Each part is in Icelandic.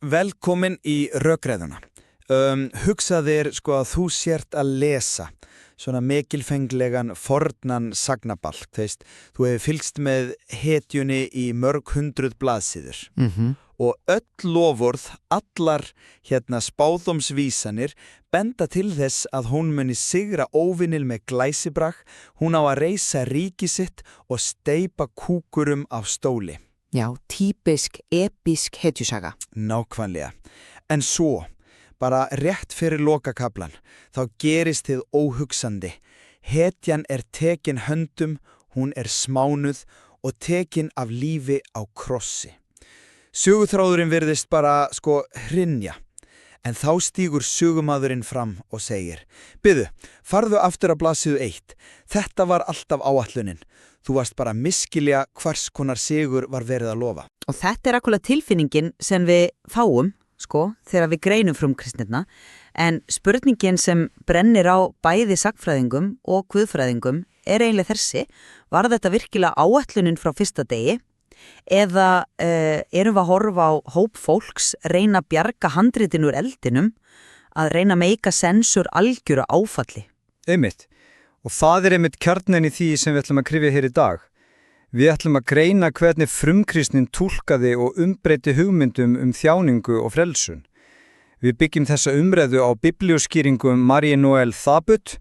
Velkomin í rökræðuna. Hugsaðir sko að þú sért að lesa svona mikilfenglegan fornan sagnabalk, þú hefur fylgst með hetjunni í mörg hundruð blaðsíður. Og öll lofórð, allar spáðómsvísanir benda til þess að hún muni sigra óvinil með glæsibrag, hún á að reisa ríki sitt og steypa kúkurum af stóli. Já, típisk, episk hetjusaga. Nákvæmlega. En svo, bara rétt fyrir lokakaflan, þá gerist þið óhugsandi. Hetjan tekin höndum, hún smánuð og tekin af lífi á krossi. Söguþráðurinn virðist bara, hrynja. En þá stígur sögumadurinn fram og segir: Biðu, farðu aftur að blaðsíðu 1. Þetta var alltaf áætlunin. Þú varst bara að misskilja hvers konar sigur var verið að lofa. Og þetta akkurat tilfinningin sem við fáum, þegar við greinum frumkristnina, en spurningin sem brennir á bæði sagfræðingum og guðfræðingum eiginlega þessi: var þetta virkilega áætlunin frá fyrsta degi? Eða erum við að horfa á hóp fólks, reyna að bjarga handritin úr eldinum, að reyna að meika sensur algjöru áfalli? Einmitt. Og það einmitt kjarninn í því sem við ætlum að kryfja hér í dag. Við ætlum að greina hvernig frumkristnin túlkaði og umbreyti hugmyndum þjáningu og frelsun. Við byggjum þessa umræðu á biblíuskýringum Marie Noel Thabut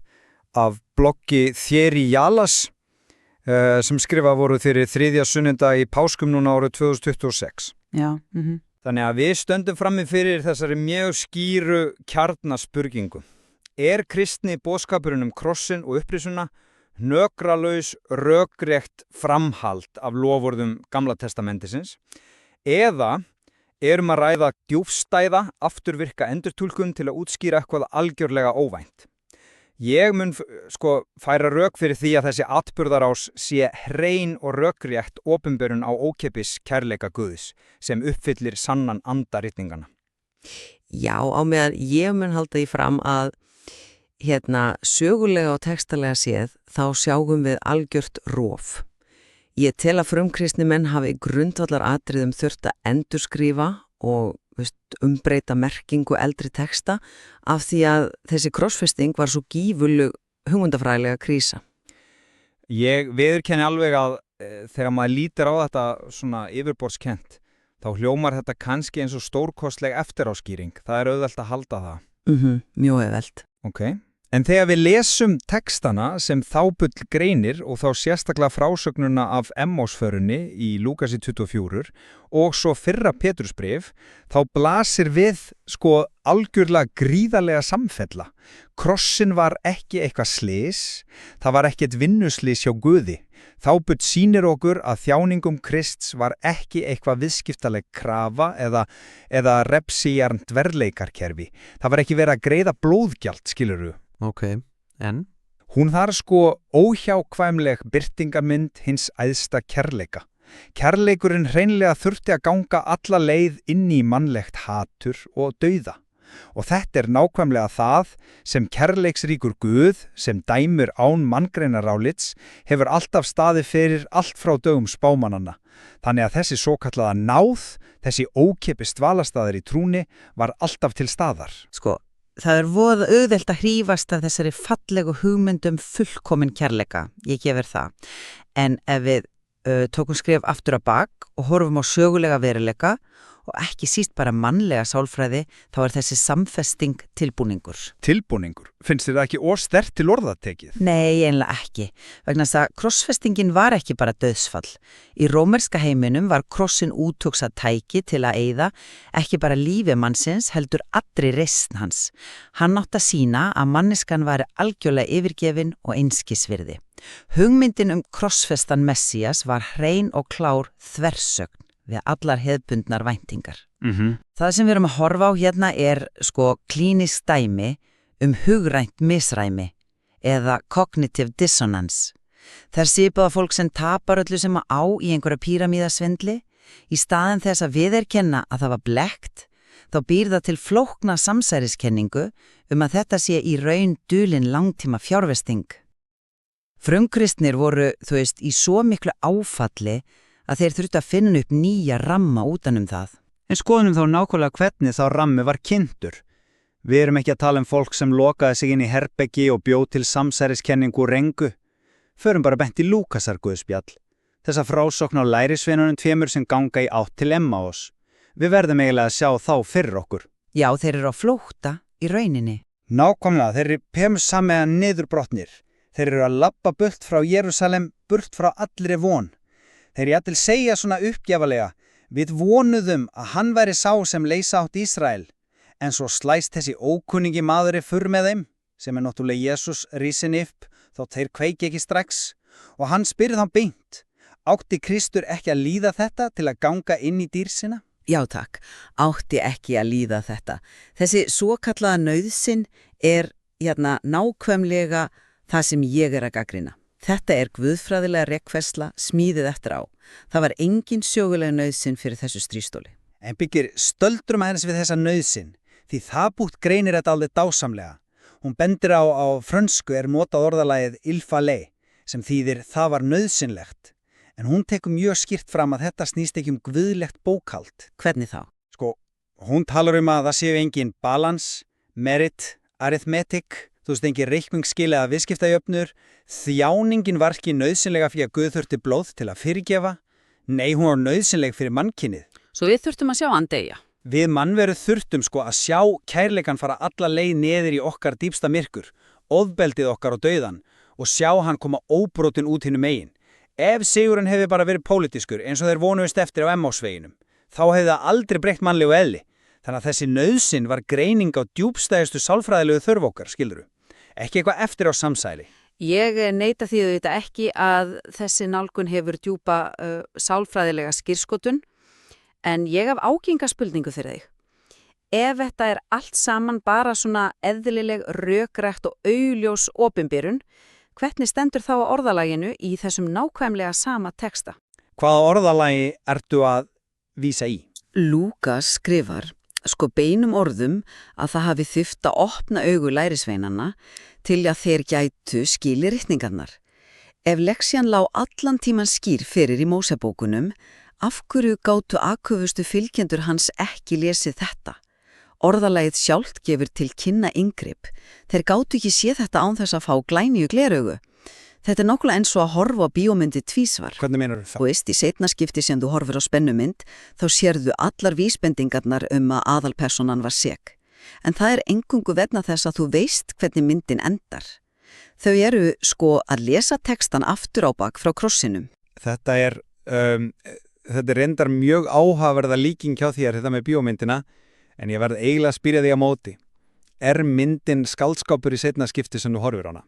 af bloggi Thierry Jalas, sem skrifað voru fyrir 3. sunnudag í páskum núna árið 2026. Já. Þannig að við stöndum frammi fyrir þessari mjög skýru kjarnaspurningu. Kristni boðskapurinn krossin og upprisuna hnökralaus, rökrétt framhald af loforðum Gamla testamentisins? Eða að ræða djúpstæða, afturvirka endurtúlkun til að útskýra eitthvað algjörlega óvænt? Ég mun færa rök fyrir því að þessi atburðarás sé hrein og rökrétt opinberun á ókeypis kærleika Guðs sem uppfyllir sannan anda ritningana. Já, á meðan ég mun halda því fram að sögulega og textalega séð þá sjáum við algjört rof. Ég tel að frumkristni menn hafi grundvallar atriðum þurft að endurskrifa og umbreyta merkingu eldri texta af því að þessi krossfesting var svo gífurleg hugmyndafræðilega krísa. Ég viðurkenni alveg að þegar maður lítir á þetta svona yfirborðskennt, þá hljómar þetta kannski eins og stórkostleg eftiráskýring. Það auðvelt að halda það. Mjög auðvelt. Okay. En þegar við lesum textana sem Thabut greinir og þá sérstaklega frásögnuna af Emmásförunni í Lúkasi 24 og svo fyrra Pétursbréf, þá blasir við algjörlega gríðarlega samfella. Krossin var ekki eitthvað slys, það var ekkert vinnuslys hjá Guði. Thabut sýnir okkur að þjáningum Krists var ekki eitthvað viðskiptaleg krafa eða repsíjarnt verðleikarkerfi. Það var ekki verið að greiða blóðgjald, skilurðu. Ok, en? Hún þar óhjákvæmleg birtingarmynd hins æðsta kærleika. Kærleikurinn hreinlega þurfti að ganga alla leið inn í mannlegt hatur og dauða. Og þetta nákvæmlega það sem kærleiksríkur Guð, sem dæmur án manngreinarálits, hefur alltaf staðið fyrir allt frá dögum spámannanna. Þannig að þessi svokallaða náð, þessi ókeypis dvalarstaðar í trúni, var alltaf til staðar. Það voða auðvelt að hrífast af þessari fallegu hugmyndum fullkomin kærleika, ég gefur það. En ef við tókum skref aftur á bak og horfum á sögulega veruleika og ekki síst bara mannlega sálfræði, þá þessi samfesting tilbúningur. Tilbúningur? Finnst þér það ekki sterkt til orða tekið? Nei, eiginlega ekki. Vegna þess að krossfestingin var ekki bara dauðsfall. Í rómerska heiminum var krossin úthugsað tæki til að eyða ekki bara lífi mannsins, heldur allri reisn hans. Hann átti að sýna að manneskan væri algjörlega yfirgefin og einskisvirði. Hugmyndin krossfestan Messías var hrein og klár þversögn við allar hefðbundnar væntingar. Það sem við erum að horfa á hérna klínísk dæmi hugrænt misræmi eða cognitive dissonance. Það svipaða fólk sem tapar öllu sem á í einhverja píramíðasvindli, í staðinn þess að viðurkenna að það var blekkt, þá býr það til flókna samsæriskenningu að þetta sé í raun dulin langtíma fjárfesting. Frumkristnir voru, í svo miklu áfalli að þeir þurftu að finna upp nýja ramma utan það. En skoðum þá nákvæmlega hvernig þá rammi var kynntur. Við erum ekki að tala um fólk sem lokaði sig inn í herbeggi og bjó til samsæriskenningu og rengu. Förum bara bent í Lúkasar guðspjall. Þessa frásókn á lærisveinunum tveimur sem ganga í átt til Emmaus. Við verðum eiginlega að sjá þá fyrir okkur. Já, þeir eru á flótta í rauninni. Nákvæmlega, þeir eru pemsamega niðurbrotnir. Þeir eru að labba burt frá Jerúsalem, burt frá allri von. Þeir eru að segja svona uppgjafalega, við vonuðum að hann væri sá sem leysa átt Ísrael. En svo slæst þessi ókunningi maðurinn fyrr með þeim, sem náttúrulega Jesús rísin upp, þótt þeir kveiki ekki strax. Og hann spyrir þá beint, átti Kristur ekki að líða þetta til að ganga inn í dýrsina? Já takk, átti ekki að líða þetta. Þessi svokallaða nauðsyn nákvæmlega það sem ég að gagnrýna. Þetta guðfræðilega rekfærsla smíðið eftir á. Það var engin sögulega nauðsyn fyrir þessu stríðstóli. En byggir stöldrum aðeins við þessa nauðsyn, því það bútt greinir þetta alveg dásamlega. Hún bendir á frönsku notað orðalagið il fallait, sem þýðir það var nauðsynlegt. En hún tekur mjög skýrt fram að þetta snýst ekki guðlegt bókhald. Hvernig þá? Hún talar að það séu engin balans, merit, arithmetic, engin reikningsskil eða viðskiptajöfnur. Þjáningin var ekki nauðsynlega fyrir að Guð þurfti blóð til að fyrirgefa. Nei, hún var nauðsynleg fyrir mannkynið. Svo við þurftum að sjá hann deyja. Við mannveru þurftum að sjá kærleikan fara alla leið niður í okkar dýpsta myrkur, ofbeldið okkar og dauðan, og sjá hann koma óbrotin út hinum megin. Ef sigurinn hefði bara verið pólitískur eins og þeir vonuðust eftir á Emmausveginum, þá hefði það aldrei breytt mannlegu eðli. Þannig að þessi nauðsyn var greining á djúpstæðustu sálfræðilegu þörf okkar, skilurðu. Ekki eitthvað eftir á samsæli. Ég neita því auðvitað ekki að þessi nálgun hefur djúpa sálfræðilega skírskotun, en ég hef ágenga spurningu fyrir þig. Ef þetta allt saman bara svona eðlileg, rökrætt og augljós opinberun, hvernig stendur þá á orðalaginu í þessum nákvæmlega sama texta? Hvaða orðalagi ertu að vísa í? Lúkas skrifar beinum orðum að það hafi þurft að opna augu lærisveinanna til að þeir gætu skili ritningarnar. Ef leksjan lá allan tíman skýr fyrir í Mósebókunum, af hverju gátu aðkufustu fylgjendur hans ekki lesið þetta? Orðalagið sjálft gefur til kynna inngrip. Þeir gátu ekki séð þetta án þess að fá glænýju gleraugu. Þetta nákvæmlega eins og að horfa á bíómyndi tvísvar. Hvernig meinar þú það? Þú veist, í seinna skipti sem þú horfir á spennumynd, þá sérðu allar vísbendingarnar að aðalpersonan var sek. En það engungu vegna þess að þú veist hvernig myndin endar. Þau eru að lesa textan aftur á bak frá krossinum. Þetta reyndar mjög áhugaverða líking hjá þér þetta með bíómyndina, en ég verð eiginlega að spyrja þig á móti. Myndin skáldskapur í seinna skipti sem þú horfir á hana?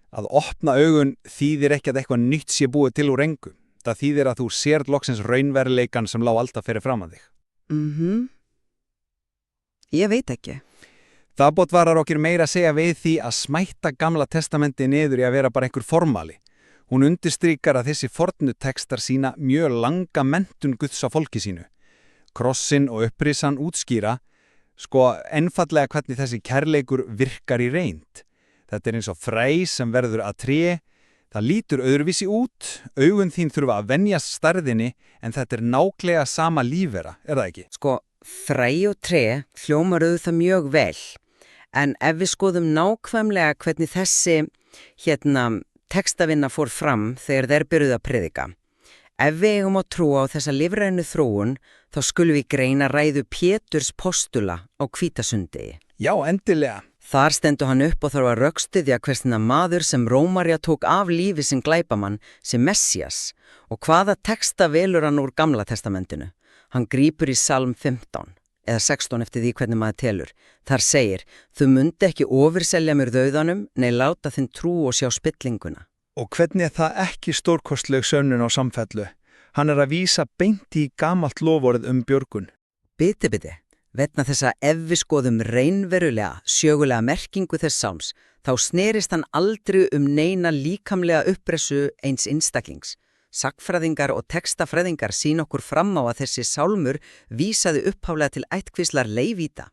Að opna augun þýðir ekki að eitthvað nýtt sé búið til úr engu. Það þýðir að þú sérð loksins raunveruleikan sem lá alltaf fyrir fram að þig. Ég veit ekki. Það botvarar okkur meira að segja við því að smætta Gamla testamenti niður í að vera bara einhver formali. Hún undirstrýkar að þessi fornu textar sína mjög langa menntun Guðs á fólki sínu. Krossin og upprisan útskýra, einfallega hvernig þessi kærleikur virkar í reynd. Þetta eins og fræ sem verður að tré. Það lítur öðruvísi út, augun þín þurfa að venjast stærðinni, en þetta nákvæmlega sama lífvera, það ekki? Fræ og tré hljómar það mjög vel, en ef við skoðum nákvæmlega hvernig þessi textavinna fór fram þegar þeir byrjuðu að predika. Ef við eigum að trúa á þessa lífrænu þróun, þá skulum við greina ræðu Péturs postula á Hvítasundi. Já, endilega. Þar stendur hann upp og þarf að rökstyðja hverstina maður sem Rómarja tók af lífi sem glæpamann, sem Messias, og hvaða texta velur hann úr Gamla testamentinu. Hann grípur í Salm 15, eða 16 eftir því hvernig maður telur. Þar segir, þú mundi ekki ofurselja mér dauðanum, nei láta þinn trú og sjá spillinguna. Og hvernig það ekki stórkostleg sönnun á samfellu? Hann að vísa beint í gamalt loforð björgun. Biti. Vegna þess að ef við skoðum raunverulega, sögulega merkingu þess sáms, þá snerist hann aldrei neina líkamlega uppressu eins einstaklings. Sagnfræðingar og textafræðingar sýna okkur fram á að þessi sálmur vísaði upphaflega til ættkvíslar Levíta.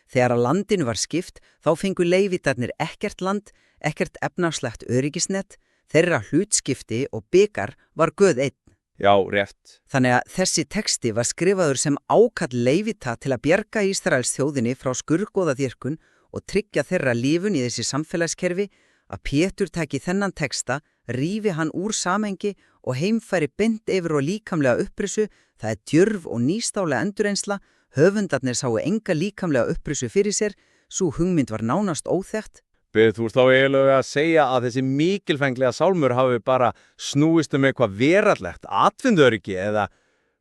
Þegar að landinu var skipt, þá fengu Levítarnir ekkert land, ekkert efnahagslegt öryggisnet, þeirra hlutskipti og bikar var Guð einn. Já, rétt. Þannig að þessi texti var skrifaður sem ákall Levíta til að bjarga Ísraels þjóðinni frá skurðgoðaþyrkun og tryggja þeirra lífun í þessi samfélagskerfi, að Pétur taki þennan texta, rífi hann úr samengi og heimfæri bind yfir og líkamlega upprisu. Það djörf og nýstálega endurreynsla, höfundarnir sáu enga líkamlega upprisu fyrir sér, sú hugmynd var nánast óþekkt. Þú ert þá eiginlega að segja að þessi mikilfenglega sálmur hafi bara snúist eitthvað veraldlegt, atvinnuöryggi eða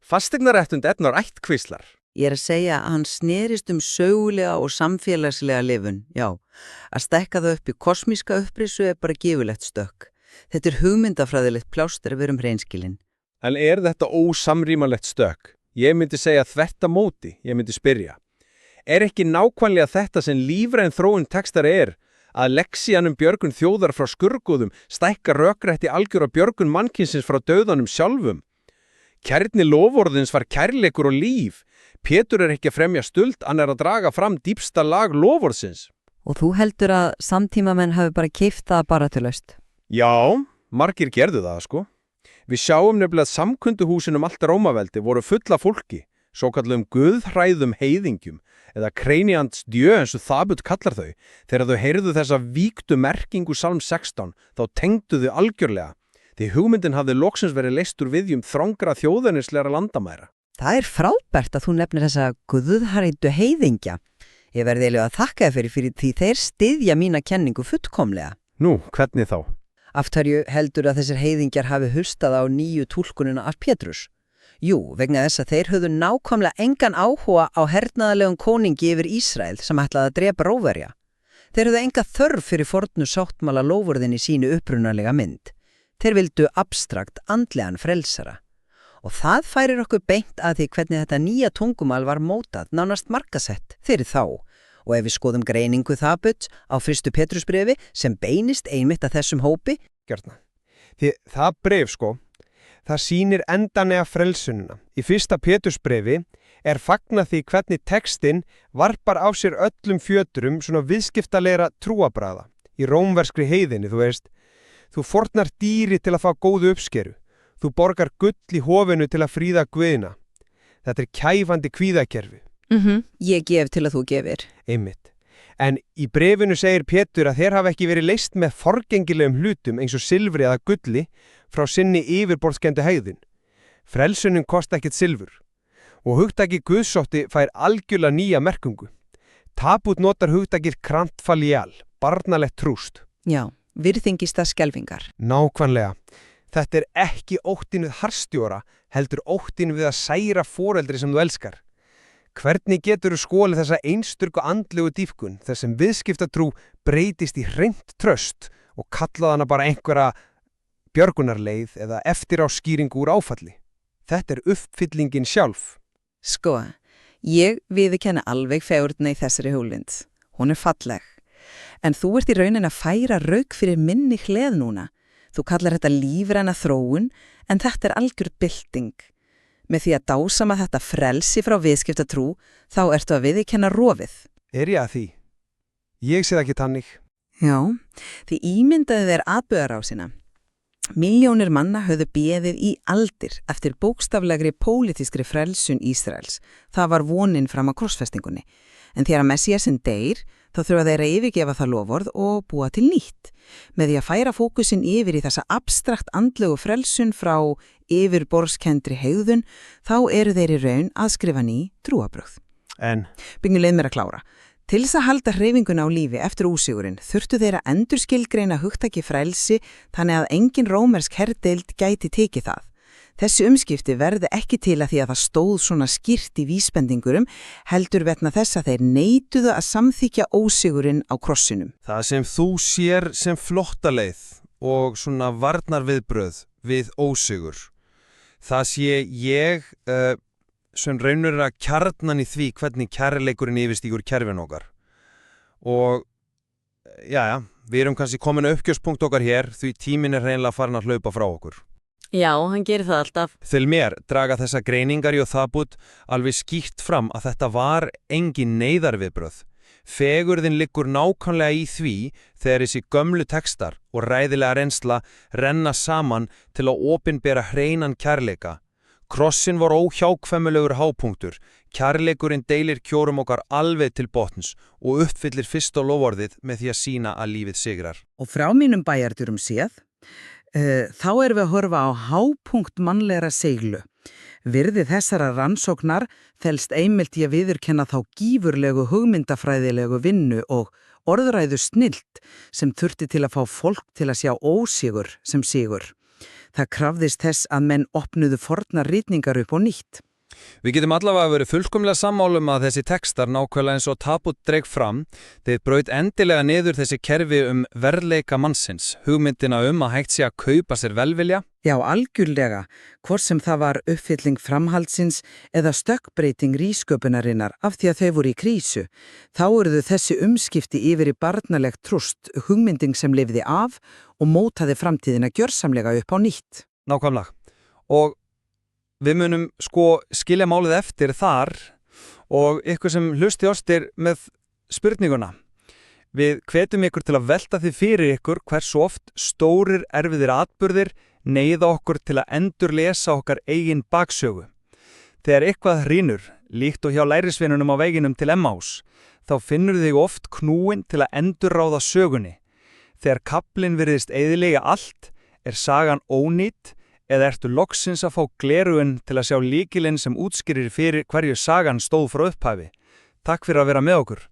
fasteignaréttund einnar ættkvíslar. Ég að segja að hann snerist sögulega og samfélagslega lifun, já. Að stekka það upp í kosmíska upprisu bara gífulegt stökk. Þetta hugmyndafræðilegt plástur við hreinskilin. En þetta ósamrýmanlegt stökk? Ég myndi segja þvert á móti, ég myndi spyrja. Ekki nákvæmlega þetta sem lífræn þróun textar að leksían björgun þjóðar frá skurðgoðum stækka rökrætti algjöra björgun mannkynsins frá dauðanum sjálfum? Kjarni loforðins var kærleikur og líf. Pétur ekki að fremja stuld, hann að draga fram dýpsta lag loforðsins. Og þú heldur að samtímamenn hafi bara keypt það baratulaust? Já, margir gerðu það, sko. Við sjáum nefnilega að samkunduhúsin allt Rómaveldi voru fulla fólki, svo kallum guðhræðum heiðingjum, eða kreinjants djö eins og Þabut kallar þau. Þegar þau heyrðu þessa víktu merkingu Salm 16, þá tengdu þau algjörlega. Því hugmyndin hafði loksins verið leyst úr viðjum þrangra þjóðernislegra landamæra. Það frábært að þú nefnir þessa guðhræddu heiðingja. Ég verði eiginlega að þakka þér fyrir því þeir styðja mína kenningu fullkomlega. Nú, hvernig þá? Afturju heldur að þessir heiðingjar hafi hlustað á nýju túlkunina af Péturs. Jú, vegna þess að þeir höfðu nákvæmlega engan áhuga á hernaðarlegum konungi yfir Ísrael sem ætlaði að drepa Rómverja. Þeir höfðu enga þörf fyrir fornu sáttmála lófurðin í sínu upprunalega mynd. Þeir vildu abstrakt andlegan frelsara. Og það færir okkur beint að því hvernig þetta nýja tungumál var mótað nánast markasett fyrir þá. Og ef við skoðum greiningu Þabuts á fyrstu Pétursbrefi sem beinist einmitt að þessum hópi. Gjörna. Því það bref það sýnir endanlega frelsunina. Í fyrsta Pétursbrefi fagnað því hvernig textinn varpar á sér öllum fjöturum svona viðskiptalegra trúabragða. Í rómverskri heiðinni, þú veist. Þú fórnar dýri til að fá góðu uppskeru. Þú borgar gull í hofinu til að fríða guðina. Þetta kæfandi kvíðakerfi. Ég gef til að þú gefir. Einmitt. En í brefinu segir Pétur að þeir hafa ekki verið leyst með forgengilegum hlutum eins og silfri eða gulli frá sinni yfirborðskenndu hegðun. Frelsunin kosta ekkert silfur. Og hugtaki guðsótti fær algjörlega nýja merkingu. Þabut notar hugtakið krantfalial, barnalegt trúst. Já, virðingista skelfingar. Nákvæmlega. Þetta ekki óttin við harstjóra, heldur óttin við að særa foreldri sem þú elskar. Hvernig getur þú skólið þessa einsturku andlegu dýpkun, þess sem viðskiptatrú breytist í hreint tröst og kallaði hana bara einhverja björgunarleið eða eftiráskýringu úr áfalli? Þetta uppfyllingin sjálf. Sko, ég viðurkenni alveg fegurðina í þessari hugmynd. Hún falleg. En þú ert í rauninni að færa rauk fyrir minni hleð núna. Þú kallar þetta lífræna þróun, en þetta algjör bylting. Með því að dásama þetta frelsi frá viðskiptatrú, þá ertu að viðurkenna rofið. Ég að því? Ég sé það ekki tannig. Já, því ímyndaði þeir atburðarásina. Milljónir manna höfðu beðið í aldir eftir bókstaflegri pólitískri frelsun Ísraels. Það var vonin fram á krossfestingunni. En þegar Messíasinn deyr, þá þurfa þeir að yfirgefa það loforð og búa til nýtt. Með því að færa fókusin yfir í þessa abstrakt andlegu frelsun frá yfirborðskendri hegðun, þá eru þeir í raun að skrifa ný trúabrögð. En? Byggjum leið mér að klára. Til þess að halda hreyfinguna á lífi eftir úsigurinn þurftu þeir að endurskilgreina hugtaki frelsi þannig að engin rómersk herdeild gæti tekið það. Þessi umskipti verði ekki til að því að það stóð svona skýrt í vísbendingurum, heldur vegna þess að þeir neituðu að samþykja ósigurinn á krossinum. Það sem þú sér sem flotta leið og svona varnarviðbröð við ósigur, það sé ég sem raunur að kjarnan í því hvernig kærleikurinn yfirstígur kerfin okkar. Og við erum kannski komin að uppgjöfspunkt okkar hér því tíminn hreinlega farin að hlaupa frá okkur. Já, hann gerir það alltaf. Til mér draga þessa greiningar í Þabut alveg skýrt fram að þetta var engin neyðarviðbröð. Fegurðin liggur nákvæmlega í því þegar þessi gömlu textar og ræðilega reynsla renna saman til að opinbera hreinan kærleika. Krossin var óhjákvæmulegur hápunktur, kærleikurinn deilir kjórum okkar alveg til botns og uppfyllir fyrsta loforðið með því að sýna að lífið sigrar. Og frá mínum bæjardyrum séð, þá erum við að horfa á hápunkt mannlegra seiglu. Virði þessara rannsóknar felst einmitt í að viðurkenna þá gífurlegu hugmyndafræðilegu vinnu og orðræðu snillt sem þurfti til að fá fólk til að sjá ósigur sem sigur. Það krafðist þess að menn opnuðu fornar ritningar upp á nýtt. Við getum allavega verið fullkomlega sammálum að þessi textar nákvæmlega eins og Tabut dreig fram, þeir braut endilega niður þessi kerfi verðleika mannsins, hugmyndina að hægt sé að kaupa sér velvilja. Já, algjörlega, hvort sem það var uppfylling framhaldsins eða stökkbreyting rísköpunarinnar af því að þau voru í krísu, þá eruðu þessi umskipti yfir í barnalegt trúst, hugmynding sem lifði af og mótaði framtíðina gjörsamlega upp á nýtt. Nákvæmlega. Og við munum skilja málið eftir þar og ykkur sem hlusti ástir með spurninguna. Við hvetjum ykkur til að velta því fyrir ykkur hversu oft stórir erfiðir atburðir neyða okkur til að endurlesa okkar eigin baksögu. Þegar eitthvað hrýnur, líkt og hjá lærisveinunum á veginum til Emmaus, þá finnur þig oft knúin til að endurráða sögunni. Þegar kaflinn virðist eyðilega allt, er sagan ónýt, eða ertu loksins að fá gleraugun til að sjá lykilinn sem útskýrir fyrir hverju sagan stóð frá upphafi. Takk fyrir að vera með okkur.